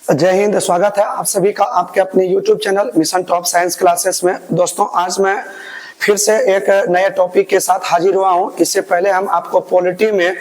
जय हिंद। स्वागत है आप सभी का आपके अपने YouTube channel mission top science classes में। दोस्तों, आज मैं फिर से एक नए टॉपिक के साथ हाजिर हुआ हूं। इससे पहले हम आपको पॉलिटी में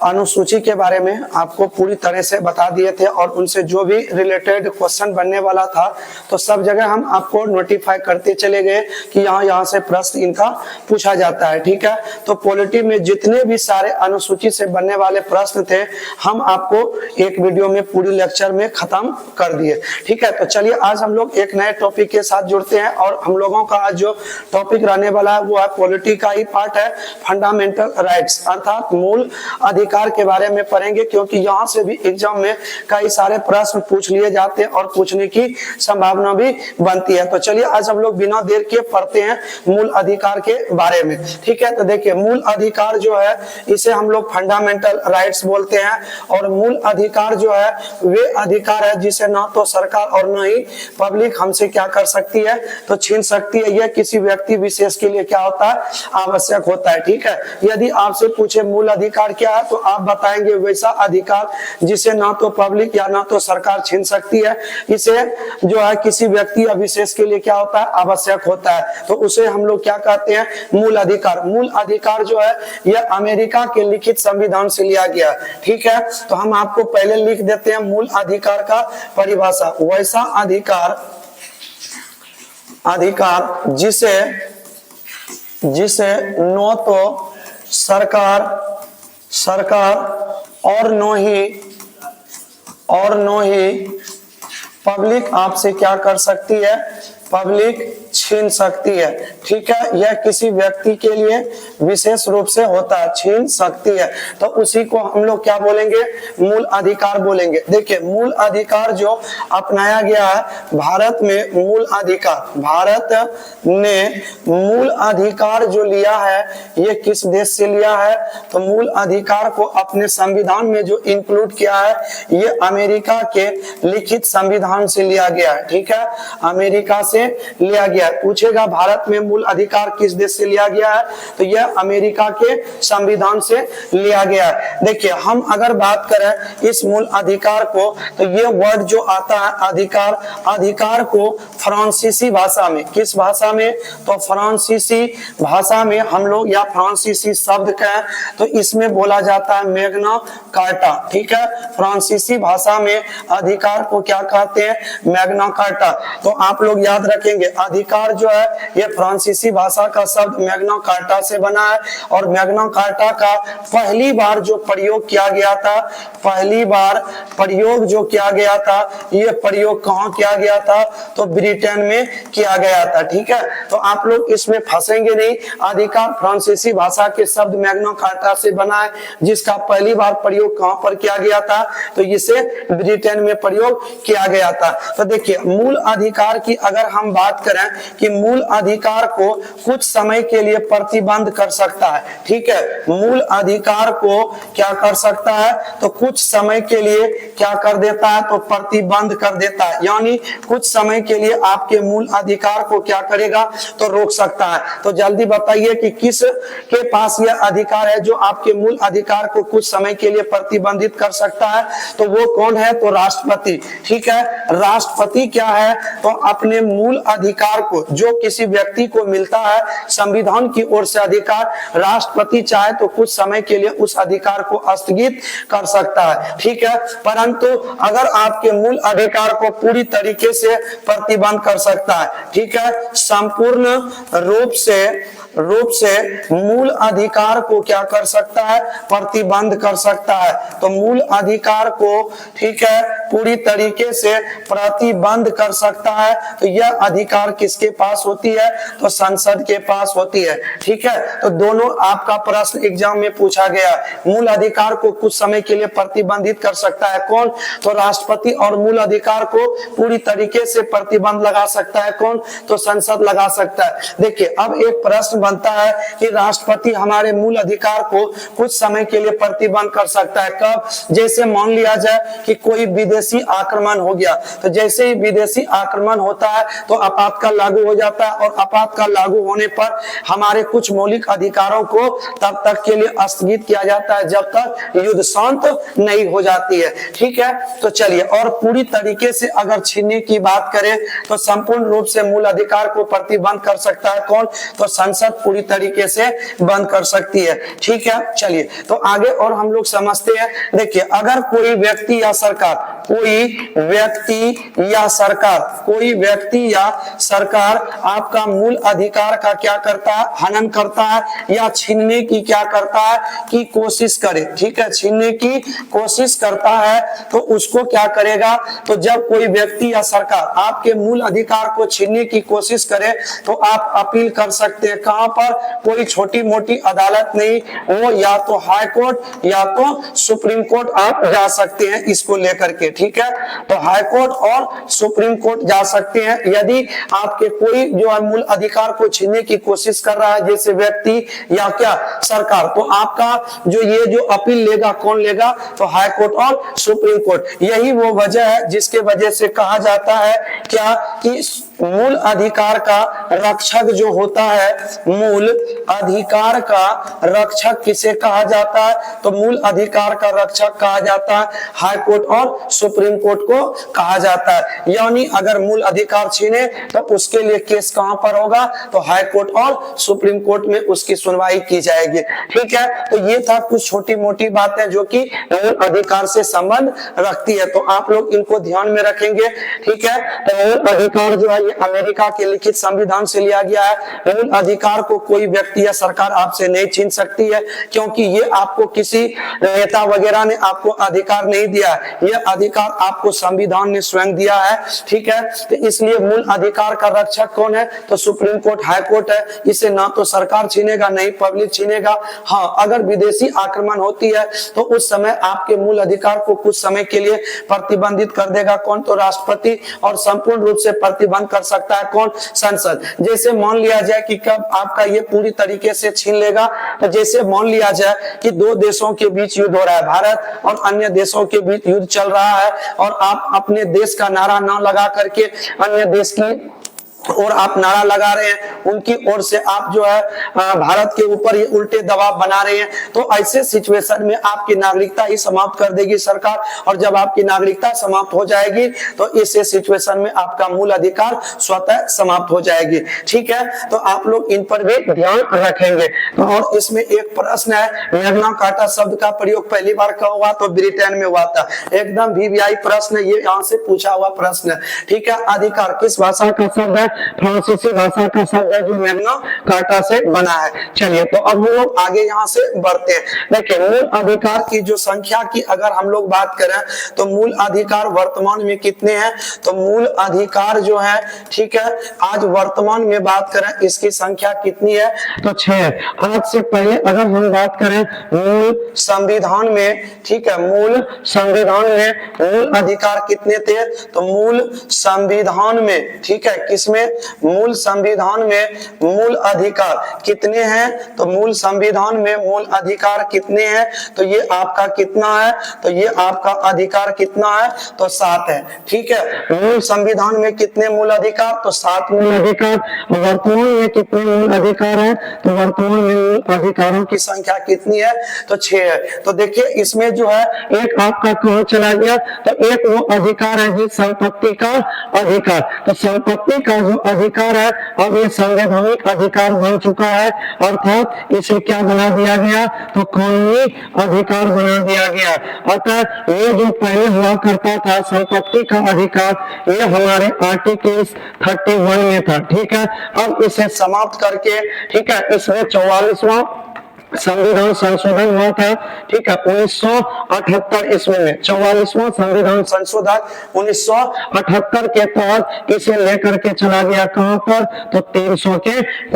अनुसूची के बारे में आपको पूरी तरह से बता दिए थे और उनसे जो भी रिलेटेड क्वेश्चन बनने वाला था तो सब जगह हम आपको नोटिफाई करते चले गए कि यहाँ से प्रश्न इनका पूछा जाता है। ठीक है, तो पॉलिटी में जितने भी सारे अनुसूची से बनने वाले प्रश्न थे हम आपको एक वीडियो में पूरी लेक्चर में खत्म कर दिए। ठीक है, तो चलिए आज हम लोग एक नए टॉपिक के साथ जुड़ते हैं और हम लोगों का आज जो टॉपिक रहने वाला है वो है पॉलिटी का ही पार्ट है, फंडामेंटल राइट्स अर्थात मूल अधिकार के बारे में पढ़ेंगे, क्योंकि यहाँ से भी एग्जाम में कई सारे प्रश्न पूछ लिए जाते हैं और पूछने की संभावना भी बनती है। तो चलिए आज हम लोग बिना देर के पढ़ते हैं मूल अधिकार के बारे में। ठीक है, तो देखिए मूल अधिकार जो है इसे हम लोग फंडामेंटल राइट्स बोलते हैं और मूल अधिकार जो है वे अधिकार है जिसे ना तो सरकार और न ही पब्लिक हमसे क्या कर सकती है तो छीन सकती है। यह किसी व्यक्ति विशेष के लिए क्या होता है, आवश्यक होता है। ठीक है, यदि आपसे पूछे मूल अधिकार क्या है तो आप बताएंगे वैसा अधिकार जिसे ना तो पब्लिक या ना तो सरकार छीन सकती है, इसे जो है किसी व्यक्ति या विशेष के लिए क्या होता है, आवश्यक होता है, तो उसे हम लोग क्या कहते हैं, मूल अधिकार। मूल अधिकार जो है यह अमेरिका के लिखित संविधान से लिया गया है। ठीक है, तो हम आपको पहले लिख देते हैं मूल अधिकार का परिभाषा। वैसा अधिकार जिसे न तो सरकार और न ही पब्लिक आपसे क्या कर सकती है, पब्लिक छीन सकती है। ठीक है, यह किसी व्यक्ति के लिए विशेष रूप से होता है, छीन सकती है, तो उसी को हम लोग क्या बोलेंगे, मूल अधिकार बोलेंगे। देखिए मूल अधिकार जो अपनाया गया है भारत में, भारत ने मूल अधिकार जो लिया है ये किस देश से लिया है, तो मूल अधिकार को अपने संविधान में जो इंक्लूड किया है ये अमेरिका के लिखित संविधान से लिया गया है। ठीक है, अमेरिका से लिया गया। पूछेगा भारत में मूल अधिकार किस देश से लिया गया है, तो यह अमेरिका के संविधान से लिया गया है। देखिए हम अगर बात करें इस मूल अधिकार को तो ये वर्ड जो आता है अधिकार को फ्रांसीसी भाषा में, किस भाषा में, तो फ्रांसीसी भाषा में हम लोग या फ्रांसीसी शब्द का तो इसमें बोला जाता है मैग्ना कार्टा। ठीक है, फ्रांसीसी भाषा में अधिकार को क्या कहते हैं, मैग्ना कार्टा। तो आप लोग याद रखेंगे अधिकार जो है ये फ्रांसीसी भाषा का शब्द मैग्ना कार्टा से बना है और मैग्ना कार्टा का पहली बार जो प्रयोग किया गया था, पहली बार प्रयोग जो किया गया था ये प्रयोग कहाँ किया गया था, तो ब्रिटेन में किया गया था। ठीक है, तो आप लोग इसमें फंसेंगे नहीं। अधिकार फ्रांसीसी भाषा के शब्द मैग्ना कार्टा से बना है जिसका पहली बार प्रयोग कहाँ पर किया गया था, तो इसे ब्रिटेन में प्रयोग किया गया था। तो देखिए मूल अधिकार की अगर हम बात करें कि मूल अधिकार को कुछ समय के लिए प्रतिबंध कर सकता है। ठीक है, मूल अधिकार को क्या कर सकता है, तो कुछ समय के लिए क्या कर देता है, तो प्रतिबंध कर देता है, यानी कुछ समय के लिए आपके मूल अधिकार को क्या करेगा, तो रोक सकता है। तो जल्दी बताइए कि किस के पास यह अधिकार है जो आपके मूल अधिकार को कुछ समय के लिए प्रतिबंधित कर सकता है, तो वो कौन है, तो राष्ट्रपति। ठीक है, राष्ट्रपति क्या है, तो अपने मूल अधिकार को जो किसी व्यक्ति को मिलता है संविधान की ओर से अधिकार, राष्ट्रपति चाहे तो कुछ समय के लिए उस अधिकार को स्थगित कर सकता है। ठीक है, परंतु अगर आपके मूल अधिकार को पूरी तरीके से प्रतिबंध कर सकता है, ठीक है, संपूर्ण रूप से मूल अधिकार को क्या कर सकता है, प्रतिबंध कर सकता है। तो मूल अधिकार को ठीक है पूरी तरीके से प्रतिबंध कर सकता है, तो यह अधिकार किसके पास होती है, तो संसद के पास होती है। ठीक है, तो दोनों आपका प्रश्न एग्जाम में पूछा गया। मूल अधिकार को कुछ समय के लिए प्रतिबंधित कर सकता है कौन, तो राष्ट्रपति, और मूल अधिकार को पूरी तरीके से प्रतिबंध लगा सकता है कौन, तो संसद लगा सकता है। देखिए अब एक प्रश्न बनता है कि राष्ट्रपति हमारे मूल अधिकार को कुछ समय के लिए प्रतिबंध कर सकता है कब, जैसे मान लिया जाए कि कोई विदेशी आक्रमण हो गया, तो जैसे ही विदेशी आक्रमण होता है तो आपातकाल लागू लागू हो जाता है और आपातकाल लागू होने पर हमारे कुछ मौलिक अधिकारों को तब तक के लिए स्थगित किया जाता है जब तक युद्ध शांत नहीं हो जाती है। ठीक है, तो चलिए, और पूरी तरीके से अगर छीनने की बात करें तो संपूर्ण रूप से मूल अधिकार को प्रतिबंध कर सकता है कौन? तो संसद पूरी तरीके से बंद कर सकती है। ठीक है, चलिए तो आगे और हम लोग समझते हैं। देखिए, अगर कोई व्यक्ति या सरकार आपका मूल अधिकार का क्या करता है? हनन करता है या छीनने की क्या करता है कि कोशिश करे। ठीक है, छीनने की कोशिश करता है तो उसको क्या करेगा? तो जब कोई व्यक्ति या सरकार आपके मूल अधिकार को छीनने की कोशिश करे तो आप अपील कर सकते हैं। कहां पर? कोई छोटी मोटी अदालत नहीं, वो या तो हाई कोर्ट या तो सुप्रीम कोर्ट आप जा सकते हैं इसको लेकर के। ठीक है, तो हाई कोर्ट और सुप्रीम कोर्ट जा सकते हैं यदि आपके कोई जो है मूल अधिकार को छीनने की कोशिश कर रहा है, जैसे व्यक्ति या क्या सरकार, तो आपका जो अपील लेगा कौन लेगा? तो हाई कोर्ट और सुप्रीम कोर्ट। यही वो वजह है जिसके वजह से कहा जाता है क्या कि मूल अधिकार का रक्षक जो होता है, मूल अधिकार का रक्षक किसे कहा जाता है? तो मूल अधिकार का रक्षक कहा जाता है हाई कोर्ट और सुप्रीम कोर्ट को कहा जाता है। यानी अगर मूल अधिकार छीने तो उसके लिए केस कहां पर होगा? तो हाई कोर्ट और सुप्रीम कोर्ट में उसकी सुनवाई की जाएगी। ठीक है, तो ये था कुछ छोटी मोटी बातें जो कि मूल अधिकार से संबंध रखती है, तो आप लोग इनको ध्यान में रखेंगे। ठीक है, तो मूल अधिकार जो है ये अमेरिका के लिखित संविधान से लिया गया है। मूल अधिकार को कोई व्यक्ति या सरकार आपसे नहीं छीन सकती है, क्योंकि ये आपको किसी नेता वगैरह ने आपको अधिकार नहीं दिया है, यह अधिकार आपको संविधान ने स्वयं दिया है। ठीक है, तो इसलिए मूल अधिकार का रक्षक कौन है? तो सुप्रीम कोर्ट, हाई कोर्ट है। इसे ना तो सरकार छीनेगा नहीं पब्लिक छीनेगा। हाँ, अगर विदेशी आक्रमण होती है तो उस समय आपके मूल अधिकार को कुछ समय के लिए प्रतिबंधित कर देगा कौन? तो राष्ट्रपति, और संपूर्ण रूप से प्रतिबंध कर सकता है कौन? संसद। जैसे मान लिया जाए कि कब आपका ये पूरी तरीके से छीन लेगा, तो जैसे मान लिया जाए कि दो देशों के बीच युद्ध हो रहा है, भारत और अन्य देशों के बीच युद्ध चल रहा है, और आप अपने देश का नारा ना लगा करके अन्य देश की और आप नारा लगा रहे हैं, उनकी ओर से आप जो है भारत के ऊपर ये उल्टे दबाव बना रहे हैं, तो ऐसे सिचुएशन में आपकी नागरिकता ही समाप्त कर देगी सरकार। और जब आपकी नागरिकता समाप्त हो जाएगी तो इस सिचुएशन में आपका मूल अधिकार स्वतः समाप्त हो जाएगी। ठीक है, तो आप लोग इन पर भी ध्यान रखेंगे। तो और इसमें एक प्रश्न है, मैग्ना कार्टा शब्द का प्रयोग पहली बार कब हुआ? तो ब्रिटेन में हुआ था। एकदम वीवीआई प्रश्न, ये यहाँ से पूछा हुआ प्रश्न। ठीक है, अधिकार किस भाषा का शब्द है? फ्रांसीसी भाषा का शब्द है जो मैग्ना कार्टा से बना है। चलिए, तो अब हम लोग आगे यहाँ से बढ़ते हैं। देखिए, मूल अधिकार की जो संख्या की अगर हम लोग बात करें तो मूल अधिकार वर्तमान में कितने हैं? तो मूल अधिकार जो है, ठीक है, आज वर्तमान में बात करें इसकी संख्या कितनी है? तो 6। आज से पहले अगर हम बात करें मूल संविधान में, ठीक है, मूल संविधान में मूल अधिकार कितने थे? तो मूल संविधान में, ठीक है, किसमें? मूल संविधान में मूल अधिकार कितने हैं? तो मूल संविधान में मूल अधिकार कितने हैं? तो ये आपका कितना है? तो ये आपका अधिकार कितना है? तो 7 है। ठीक है, मूल संविधान में कितने मूल अधिकार? तो 7 मूल अधिकार। वर्तमान में कितने मूल अधिकार है? तो वर्तमान में मूल अधिकारों की संख्या कितनी है? तो 6 है। तो देखिए, इसमें जो है एक आपका कहाँ चला गया? तो एक वो अधिकार है जी संपत्ति का अधिकार। तो संपत्ति का जो अधिकार है अब ये संवैधानिक अधिकार बन चुका है, अर्थात इसे क्या बना दिया गया? तो कानूनी अधिकार बना दिया गया। अर्थात ये जो पहले हुआ करता था संपत्ति का अधिकार, ये हमारे आर्टिकल 31 में था। ठीक है, अब इसे समाप्त करके, ठीक है, इसमें 44वां संविधान संशोधन हुआ था। ठीक है, 1978 ईस्वी में 44वां संविधान संशोधन 1978 के तहत इसे लेकर के चला गया कहां पर? तो 300 के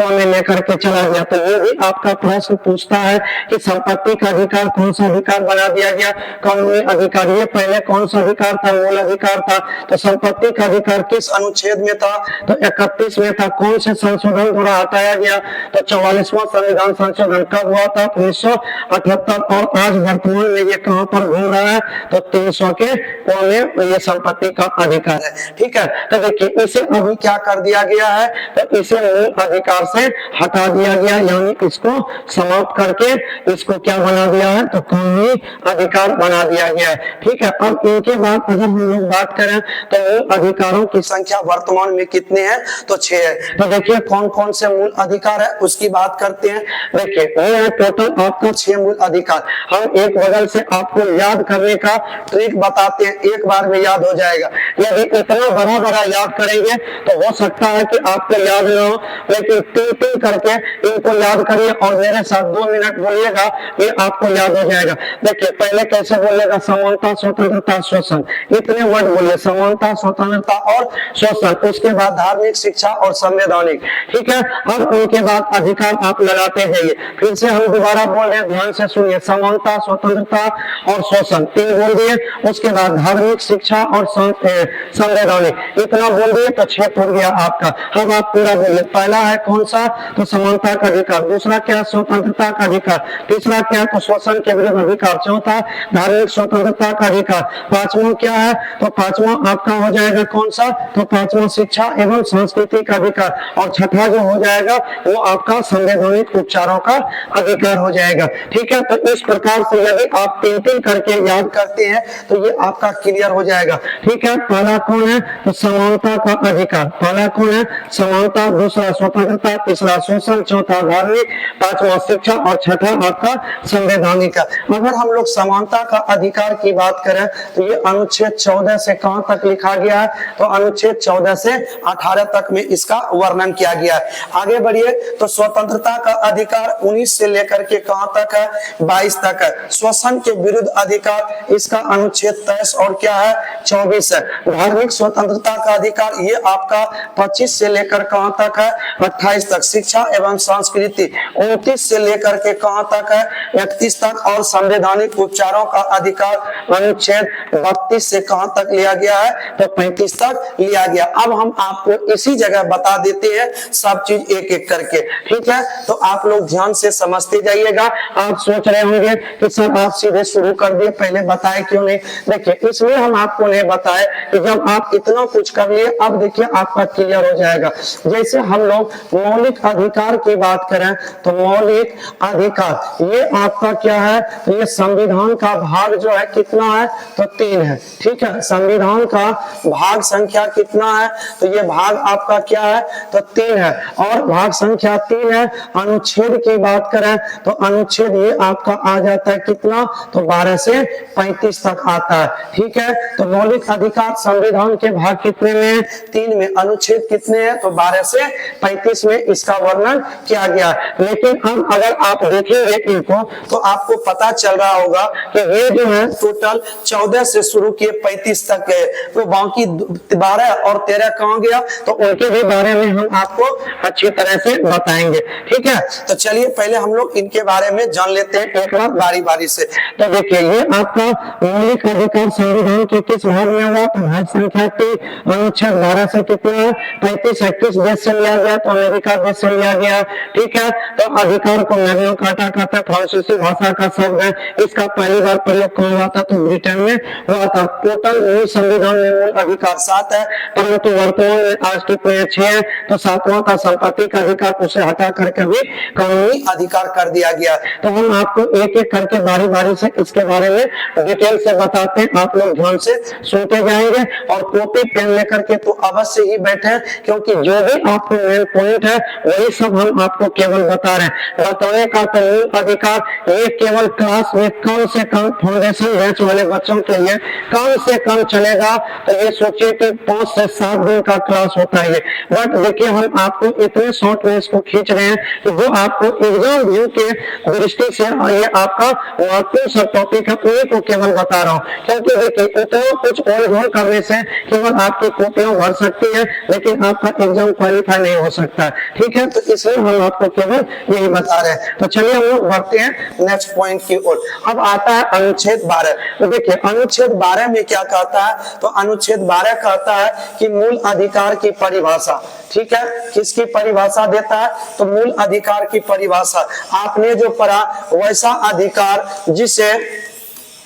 में लेकर के चला गया। तो ये भी आपका प्रश्न पूछता है कि संपत्ति का अधिकार कौन सा अधिकार बना दिया गया? कानूनी अधिकार। ये पहले कौन सा अधिकार था? मूल अधिकार था। तो संपत्ति का अधिकार किस अनुच्छेद में था? तो 31 में था। कौन से संशोधन द्वारा हटाया गया? तो 44वां संविधान संशोधन कब हुआ था 1978, और आज वर्तमान में ये कहां पर घूम रहा है, तो 300 के कोने में ये संपत्ति का अधिकार है। ठीक है, तो देखिए इसे अभी क्या कर दिया गया है, तो इसे मूल अधिकार से हटा दिया गया, यानी इसको समाप्त करके इसको क्या बना दिया है, तो कानूनी अधिकार बना दिया गया है। ठीक है, अब इनके बाद अगर हम लोग बात करें तो मूल अधिकारों की संख्या वर्तमान में कितने हैं, तो 6 है। तो देखिए कौन कौन से मूल अधिकार है उसकी बात करते हैं। देखिए ये है टोटल आपका 6 मूल अधिकार। हम एक बगल से आपको याद करने का ट्रिक बताते हैं, एक बार में याद हो जाएगा। यदि इतना बड़ा बड़ा याद करेंगे तो हो सकता है कि आपको याद न हो, लेकिन तीन करके इनको याद करिए और मेरे साथ 2 मिनट बोलिएगा, ये आपको याद हो जाएगा। देखिए पहले कैसे बोलेगा, समानता, स्वतंत्रता, शोषण, इतने वर्ड बोलिए, समानता, स्वतंत्रता और शोषण। उसके बाद धार्मिक, शिक्षा और संवैधानिक। ठीक है, अब उनके बाद अधिकार आप लगाते जाइए। फिर से हम दोबारा बोल रहे हैं, ध्यान से सुनिए, समानता, स्वतंत्रता और शोषण 3 बोल दिए। उसके बाद धार्मिक, शिक्षा और संवैधानिक, इतना बोल दिए तो 6 हो गया आपका। अब आप पूरा बोलिए। पहला है कौन सा, तो समानता का अधिकार। दूसरा क्या, स्वतंत्रता का अधिकार। तीसरा क्या, तो शोषण के विरुद्ध अधिकार। चौथा धार्मिक स्वतंत्रता का अधिकार। पांचवा क्या है, तो पांचवा आपका हो जाएगा कौन सा, तो पांचवा शिक्षा एवं संस्कृति का अधिकार। और छठा जो हो जाएगा वो आपका संवैधानिक उपचारों का अधिकार हो जाएगा। ठीक है, तो इस प्रकार से यदि आप 3 करके याद करते हैं तो ये आपका क्लियर हो जाएगा। ठीक है, पहला कौन है, तो समानता का अधिकार। पहला कौन है, समानता। दूसरा स्वतंत्रता। तीसरा शोषण। चौथा धार्मिक। पांचवा शिक्षा और छठा आपका संवैधानिक का। अगर हम लोग समानता का अधिकार की बात करें तो ये अनुच्छेद 14 से कहां तक लिखा गया है, तो अनुच्छेद 14 से 18 तक में इसका वर्णन किया गया है। आगे बढ़िए, तो स्वतंत्रता का अधिकार 19 से लेकर के कहां तक है, 22 तक है। शोषण के विरुद्ध अधिकार इसका अनुच्छेद 23 और क्या है, 24 है। धार्मिक स्वतंत्रता का अधिकार ये आपका 25 से लेकर कहां तक है, 28 तक। शिक्षा एवं संस्कृति 29 से लेकर के कहां तक है, 31 तक। और संवैधानिक उपचारों का अधिकार अनुच्छेद 32 से कहां तक लिया गया है, तो 35 तक लिया गया। अब हम आपको इसी जगह बता देते हैं सब चीज एक एक करके। ठीक है, तो आप लोग ध्यान से समझते जाइएगा। आप सोच रहे होंगे कि सर आप सीधे शुरू कर दिए, पहले बताए क्यों नहीं। देखिए इसलिए हम आपको नहीं बताए कि जब आप इतना कुछ कर लिए, अब देखिए आपका क्लियर हो जाएगा। जैसे हम लोग मौलिक अधिकार की बात करें तो मौलिक अधिकार ये आपका क्या है, तो ये संविधान का भाग जो है कितना है, तो 3 है। ठीक है, संविधान का भाग संख्या कितना है, तो ये भाग आपका क्या है, तो 3 है। और भाग संख्या 3 है। अनुच्छेद की बात करें तो अनुच्छेद ये आपका आ जाता है कितना, तो 12 से 35 तक आता है। ठीक है, तो मौलिक अधिकार संविधान के भाग कितने में, 3 में। अनुच्छेद कितने हैं, तो 12 से 35 में इसका वर्णन किया गया। लेकिन हम अगर आप देखेंगे इनको तो आपको पता चल रहा होगा कि ये जो है टोटल 14 से शुरू किए 35 तक है, तो बाकी 12 और 13 कहां गया, तो उनके भी बारे में हम आपको अच्छी तरह से बताएंगे। ठीक है, तो चलिए पहले हम लोग इनके बारे में जान लेते हैं एक बार बारी बारी से। तो देखिए ये आपका मौलिक अधिकार संविधान के किस भाग में हुआ, तो भाग संख्या 3 अनुच्छेद 12 से कितना 35 21 देश से लिया गया, तो अमेरिका देश से लिया गया। ठीक है, तो अधिकार को मैग्ना कार्टा कहते हैं, फ्रांसीसी भाषा का शब्द है। इसका पहली बार प्रयोग कौन हुआ था, तो ब्रिटेन में हुआ था। टोटल मूल संविधान में मूल अधिकार 7 है, परंतु वर्तमान में आज की 6 है। तो 7वां का संपत्ति का अधिकार उसे हटा करके भी कानूनी अधिकार कर दिया गया। तो हम आपको एक एक करके बारी बारी से इसके बारे में डिटेल से बताते हैं, आप लोग ध्यान से सुनते जाएंगे और कॉपी पेन लेकर के तो अवश्य ही बैठे, क्योंकि जो भी आपको मेन पॉइंट है वही सब हम आपको केवल बता रहे हैं। बताने का तो मूल अधिकार ये केवल क्लास में कम से कम फाउंडेशन बैच वाले बच्चों के लिए कम से कम चलेगा। तो ये सोचिए कि 5 से 7 दिन का क्लास होता है। बट देखिए हम आपको इतने शॉर्ट में इसको खींच रहे हैं कि जो आपको एग्जाम व्यू के दृष्टि से ये आपका महत्वपूर्ण सब टॉपिक है, उन्हीं को केवल बता रहा हूँ। क्योंकि देखिए इतना कुछ और करने से केवल आपकी कॉपियां भर सकती है, लेकिन आपका एग्जाम क्वालिफाई नहीं हो सकता। ठीक है, तो इसलिए हम आपको केवल यही बता रहे हैं। तो चलिए हम लोग बढ़ते हैं नेक्स्ट पॉइंट की ओर। अब आता है अनुच्छेद 12। तो देखिए अनुच्छेद 12 में क्या कहता है, तो अनुच्छेद 12 कहता है कि मूल अधिकार की परिभाषा। ठीक है, किसकी परिभाषा देता है, तो मूल अधिकार की परिभाषा। आपने जो पढ़ा वैसा अधिकार जिसे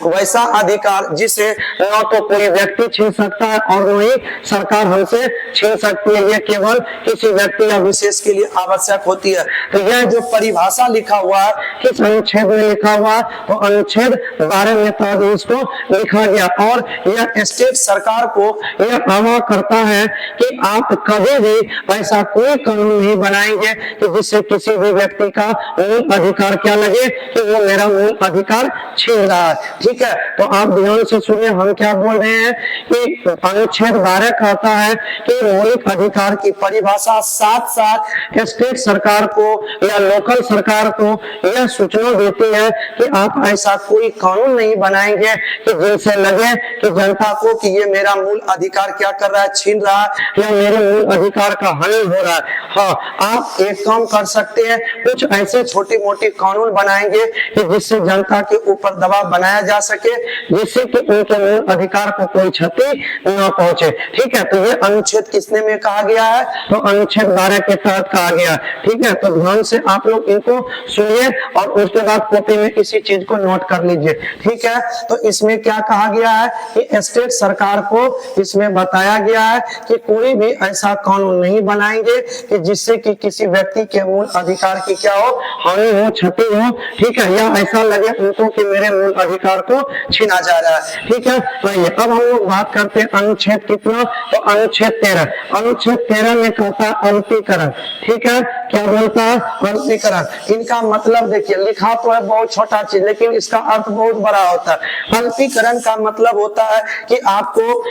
न तो कोई व्यक्ति छीन सकता है और न ही सरकार हमसे छीन सकती है, यह केवल किसी व्यक्ति या विशेष के लिए आवश्यक होती है। तो यह जो परिभाषा लिखा हुआ है किस अनुच्छेद में लिखा हुआ है, तो अनुच्छेद 12 में तहत इसको लिखा गया और यह स्टेट सरकार को यह आह्वान करता है कि आप कभी भी ऐसा कोई कानून नहीं बनाएंगे कि जिससे किसी भी व्यक्ति का मूल अधिकार क्या लगे कि वो मेरा मूल अधिकार छीन रहा है। ठीक है, तो आप ध्यान से सुनिए हम क्या बोल रहे हैं कि अनुच्छेद 12 कहता है कि मौलिक अधिकार की परिभाषा साथ साथ स्टेट सरकार को या लोकल सरकार को यह सूचना देती है कि आप ऐसा कोई कानून नहीं बनाएंगे कि जिनसे लगे कि जनता को कि ये मेरा मूल अधिकार क्या कर रहा है, छीन रहा है या मेरे मूल अधिकार का हानि हो रहा है। हाँ, आप एक काम कर सकते हैं, कुछ ऐसे छोटी मोटी कानून बनाएंगे कि जिससे जनता के ऊपर दबाव बनाया जा सके, जिससे कि उनके मूल अधिकार को कोई क्षति न पहुंचे। ठीक है, तो ये अनुच्छेद किसने में कहा गया है, तो अनुच्छेद 12 के तहत कहा गया। ठीक है, तो ध्यान से आप लोग इनको सुनिए और उसके बाद कॉपी में इसी चीज को नोट कर लीजिए। ठीक है, तो इसमें क्या कहा गया है कि स्टेट सरकार को इसमें बताया गया है कि कोई भी ऐसा कानून नहीं बनाएंगे कि जिससे कि किसी व्यक्ति के मूल अधिकार की क्या हो, हानि हो, क्षति हो। ठीक है, या ऐसा लगे उनको कि मेरे मूल अधिकार को छीना जा रहा है। ठीक है, अब हम लोग बात करते हैं अनुच्छेद कितना, तो अनुच्छेद 13। अनुच्छेद 13 में कहता है अल्पीकरण। ठीक है, क्या बोलता है, अल्पीकरण। इनका मतलब देखिए, लिखा तो है बहुत छोटा चीज लेकिन इसका अर्थ बहुत बड़ा होता है। अल्पीकरण का मतलब होता है कि आपको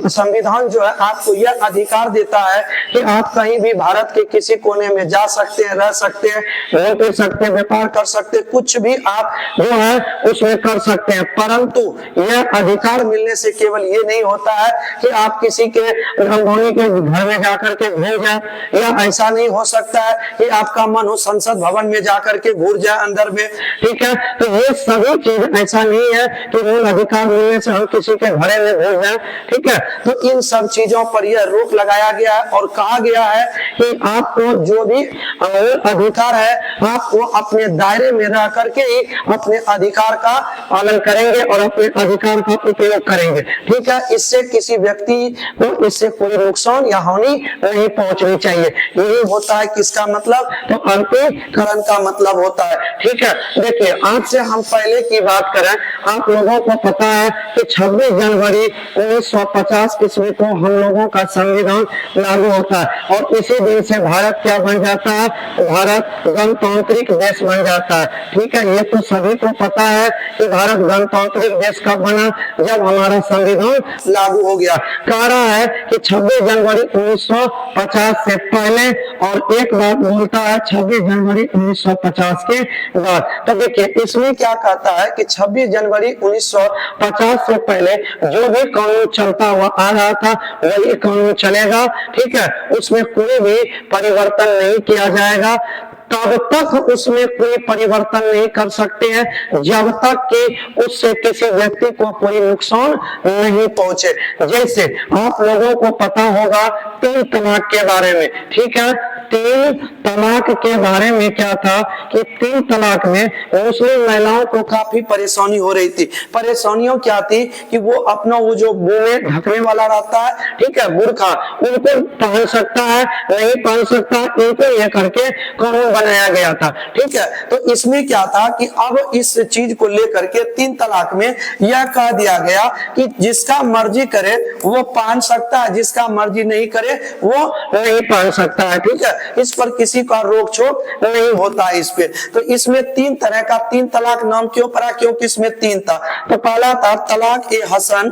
संविधान जो है आपको यह अधिकार देता है कि आप कहीं भी भारत के किसी कोने में जा सकते हैं, रह सकते हैं, घूम फिर सकते हैं, व्यापार कर सकते हैं, कुछ भी आप जो है उसमें कर सकते हैं। परंतु यह अधिकार मिलने से केवल ये नहीं होता है कि आप किसी के रंगोनी के घर में जाकर के घूम जाए, या ऐसा नहीं हो सकता है कि आपका मन हो संसद भवन में जाकर के घूर जाए अंदर में। ठीक है, तो ये सभी चीज ऐसा नहीं है कि मूल अधिकार मिलने से हम किसी के घरे में घूम जाए। ठीक है, तो इन सब चीजों पर यह रोक लगाया गया है और कहा गया है कि आपको जो भी मूल अधिकार है आप वो अपने दायरे में रह करके ही अपने अधिकार का पालन करेंगे और अपने अधिकार का उपयोग करेंगे। ठीक है, इससे किसी व्यक्ति को इससे कोई नुकसान या हानि नहीं पहुंचनी चाहिए। यही होता है किसका मतलब, तो अल्पीकरण का मतलब होता है। ठीक है, देखिए आज से हम पहले की बात करें, आप लोगों को पता है कि 26 जनवरी 1950 ईस्वी को हम लोगों का संविधान लागू होता है और इसी दिन से भारत क्या बन जाता है, भारत गणतांत्रिक देश बन जाता है। ठीक है, ये तो सभी को पता है कि भारत गणतांत्रिक देश कब बना, जब हमारा संविधान लागू हो गया। कह रहा है कि 26 जनवरी 1950 से पहले और एक बार बोलता है 26 जनवरी 1950 के बाद। तो देखिए इसमें क्या कहता है कि 26 जनवरी 1950 से पहले जो भी कानून चलता हुआ आ रहा था वही कानून चलेगा। ठीक है, उसमें कोई भी परिवर्तन नहीं किया जाएगा। तब तक उसमें कोई परिवर्तन नहीं कर सकते हैं जब तक कि उससे किसी व्यक्ति को कोई नुकसान नहीं पहुंचे। जैसे आप लोगों को पता होगा 3 तलाक के बारे में। ठीक है, 3 तलाक के बारे में क्या था कि 3 तलाक में मुस्लिम महिलाओं को काफी परेशानी हो रही थी। परेशानियों क्या थी कि वो अपना वो जो मुंह में ढकने वाला रहता है, ठीक है, बुर्का, उनको पहन सकता है नहीं पहन सकता, इनको ये करके कानून बनाया गया था। ठीक है, तो इसमें क्या था कि अब इस चीज को लेकर के 3 तलाक में यह कह दिया गया कि जिसका मर्जी करे वो पहन सकता है, जिसका मर्जी नहीं करे वो नहीं पहन सकता है। ठीक है, इस पर किसी का रोक छोक नहीं होता है इस पे। तो इसमें 3 तरह का 3 तलाक नाम क्यों पड़ा, क्योंकि इसमें 3 था। तो पहला था तलाक ए हसन,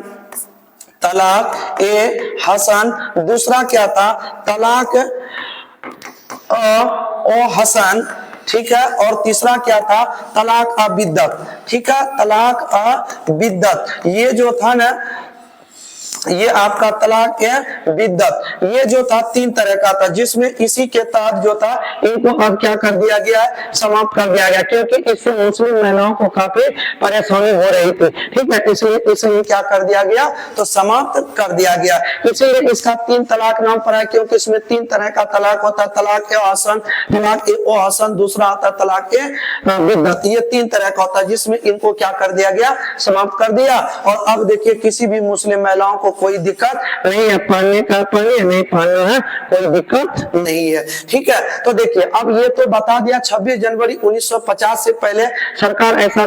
तलाक ए हसन। दूसरा क्या था, तलाक ओ हसन। ठीक है, और तीसरा क्या था, तलाक अबिद्दत। ठीक है, तलाक अबिद्दत। ये जो था ना ये आपका तलाक है बिद्दत। ये जो था 3 तरह का था, जिसमें इसी के तहत जो था इनको अब क्या कर दिया गया है, समाप्त कर दिया गया, क्योंकि इससे मुस्लिम महिलाओं को काफी परेशानी हो रही थी। ठीक है, इसलिए इसे क्या कर दिया गया, तो समाप्त कर दिया गया। इसीलिए इसका 3 तलाक नाम पड़ा है, क्योंकि इसमें 3 तरह का तलाक होता है, तलाक ए हसन, तलाक ए ओ हसन, दूसरा आता है तलाक ए बिद्दत। ये 3 तरह का होता है, जिसमें इनको क्या कर दिया गया, समाप्त कर दिया। और अब देखिए किसी भी मुस्लिम महिलाओं को कोई दिक्कत नहीं है, पढ़ने नहीं पढ़ना है, कोई दिक्कत नहीं है। ठीक है, तो देखिए अब ये तो बता दिया 26 जनवरी 1950 से पहले सरकार ऐसा